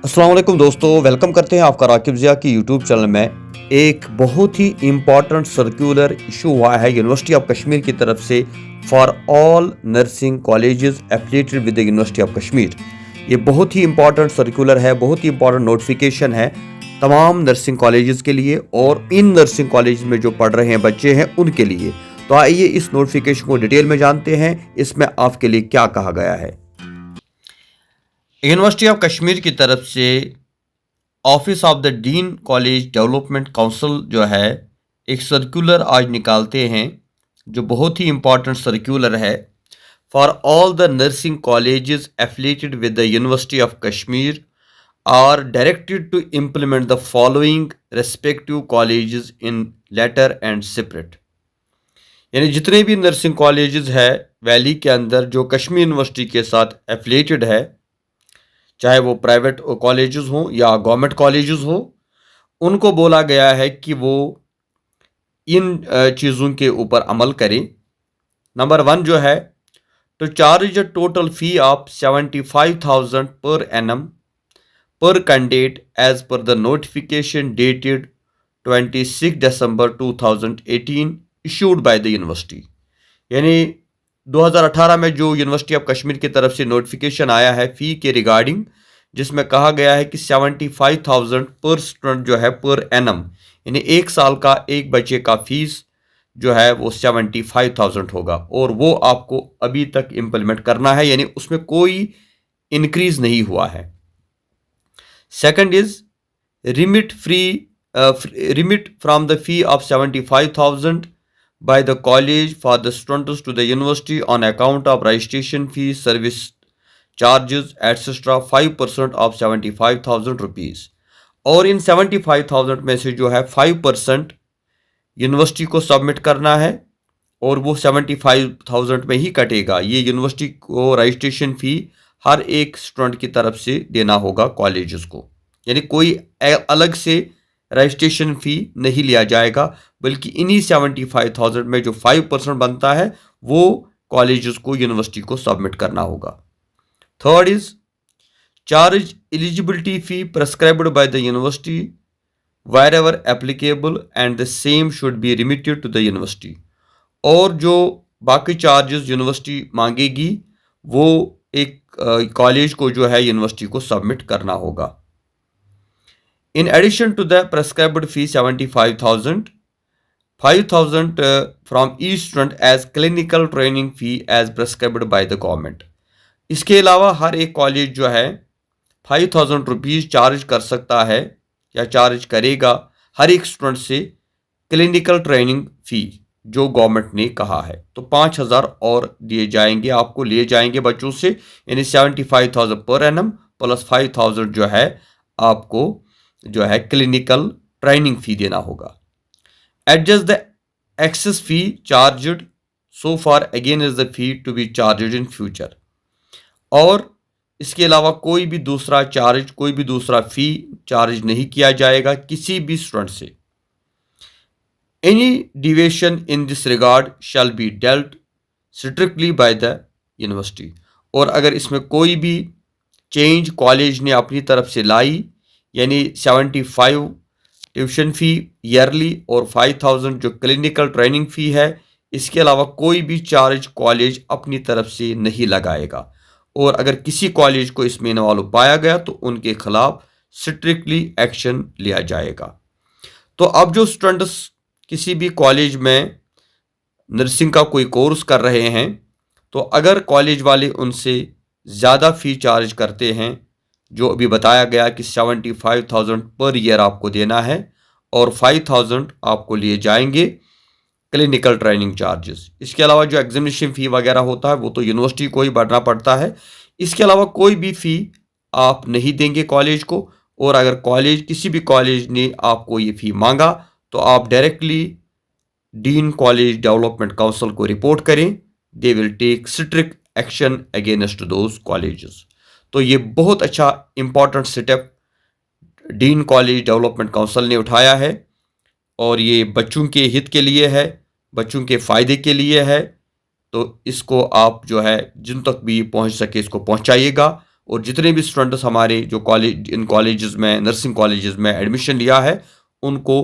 अस्सलाम वालेकुम दोस्तों, वेलकम करते हैं आपका राकिब ज़िया की यूट्यूब चैनल में। एक बहुत ही इम्पॉर्टेंट सर्कुलर इशू हुआ है यूनिवर्सिटी ऑफ कश्मीर की तरफ से for all nursing colleges affiliated with the university of Kashmir. ये बहुत ही इम्पॉर्टेंट सर्कुलर है, बहुत ही इम्पॉर्टेंट नोटिफिकेशन है तमाम नर्सिंग कॉलेजेस के लिए और इन नर्सिंग कॉलेज में जो पढ़ रहे हैं बच्चे हैं उनके लिए। तो आइए इस नोटिफिकेशन को डिटेल में जानते हैं, इसमें आपके लिए क्या कहा गया है। यूनिवर्सिटी ऑफ कश्मीर की तरफ से office of the dean college development council जो है एक सर्कुलर आज निकालते हैं जो बहुत ही इम्पॉर्टेंट सर्कुलर है for all the nursing colleges affiliated with the university of Kashmir are directed to implement the following respective colleges in letter and spirit. यानी जितने भी नर्सिंग कॉलेजेस है वैली के अंदर जो कश्मीर यूनिवर्सिटी के साथ एफिलिएटेड है, चाहे वो प्राइवेट कॉलेजेस हों या गवर्नमेंट कॉलेजेस हो, उनको बोला गया है कि वो इन चीज़ों के ऊपर अमल करें। नंबर 1 जो है to charge a total fee of 75,000 per annum per candidate as per the notification dated 26 December 2018 issued by the university. यानी 2018 में जो यूनिवर्सिटी ऑफ कश्मीर की तरफ से नोटिफिकेशन आया है फ़ी के रिगार्डिंग, जिसमें कहा गया है कि 75,000 पर स्टूडेंट जो है पर एनम, यानी एक साल का एक बच्चे का फीस जो है वो 75,000 होगा और वो आपको अभी तक इम्प्लीमेंट करना है, यानी उसमें कोई इंक्रीज नहीं हुआ है। Second is remit free remit from the fee of 75,000 by the college for the students to the university on account of registration fees, service charges, etc. 5% of 75,000 rupees। और इन 75,000 में से जो है 5% यूनिवर्सिटी को सबमिट करना है और वो 75,000 में ही कटेगा। ये यूनिवर्सिटी को रजिस्ट्रेशन फ़ी हर एक स्टूडेंट की तरफ से देना होगा कॉलेजेस को, यानी कोई अलग से रजिस्ट्रेशन फ़ी नहीं लिया जाएगा, बल्कि इन्हीं 75,000 में जो 5% बनता है वो कॉलेजेस को यूनिवर्सिटी को सबमिट करना होगा। Third is charge eligibility fee prescribed by the university wherever applicable and the same should be remitted to the university। और जो बाकी चार्जेस यूनिवर्सिटी मांगेगी वो एक कॉलेज को जो है यूनिवर्सिटी को सबमिट करना होगा। In addition to the prescribed fee 75,000, 5,000 from each student as clinical training fee as prescribed by the government. इसके अलावा हर एक कॉलेज जो है 5,000 रुपीज़ चार्ज कर सकता है या चार्ज करेगा हर एक स्टूडेंट से क्लिनिकल ट्रेनिंग फ़ी जो गवर्नमेंट ने कहा है। तो 5,000 और दिए जाएंगे, आपको लिए जाएंगे बच्चों से, यानी 75,000 पर एनम प्लस 5,000 जो है आपको जो है क्लिनिकल ट्रेनिंग फ़ी देना होगा। Adjust the excess fee charged so far against the fee to be charged in future. और इसके अलावा कोई भी दूसरा फ़ी चार्ज नहीं किया जाएगा किसी भी स्टूडेंट से। Any deviation in this regard shall be dealt strictly bye the university. और अगर इसमें कोई भी चेंज कॉलेज ने अपनी तरफ से लाई, यानी 75 ट्यूशन फ़ी ईयरली और 5,000 जो क्लिनिकल ट्रेनिंग फ़ी है, इसके अलावा कोई भी चार्ज कॉलेज अपनी तरफ से नहीं लगाएगा। और अगर किसी कॉलेज को इसमें इन्वॉल्व पाया गया तो उनके खिलाफ स्ट्रिक्टली एक्शन लिया जाएगा। तो अब जो स्टूडेंट्स किसी भी कॉलेज में नर्सिंग का कोई कोर्स कर रहे हैं, तो अगर कॉलेज वाले उनसे ज़्यादा फ़ी चार्ज करते हैं, जो अभी बताया गया कि 75,000 पर ईयर आपको देना है और 5,000 आपको लिए जाएंगे क्लिनिकल ट्रेनिंग चार्जेस। इसके अलावा जो एग्जामिनेशन फ़ी वगैरह होता है वो तो यूनिवर्सिटी को ही भरना पड़ता है। इसके अलावा कोई भी फ़ी आप नहीं देंगे कॉलेज को। और अगर किसी भी कॉलेज ने आपको ये फ़ी मांगा तो आप directly dean college development council को रिपोर्ट करें। They will take strict action against those colleges. तो ये बहुत अच्छा important step dean college development council ने उठाया है और ये बच्चों के हित के लिए है, बच्चों के फ़ायदे के लिए है। तो इसको आप जो है जिन तक भी पहुंच सके इसको पहुंचाइएगा और जितने भी स्टूडेंट्स हमारे जो इन कॉलेजेस में, नर्सिंग कॉलेजेस में एडमिशन लिया है, उनको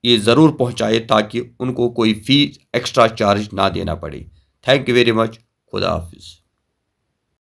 ये ज़रूर पहुंचाए ताकि उनको कोई फ़ी एक्स्ट्रा चार्ज ना देना पड़े। Thank you very much. खुदा हाफिज़।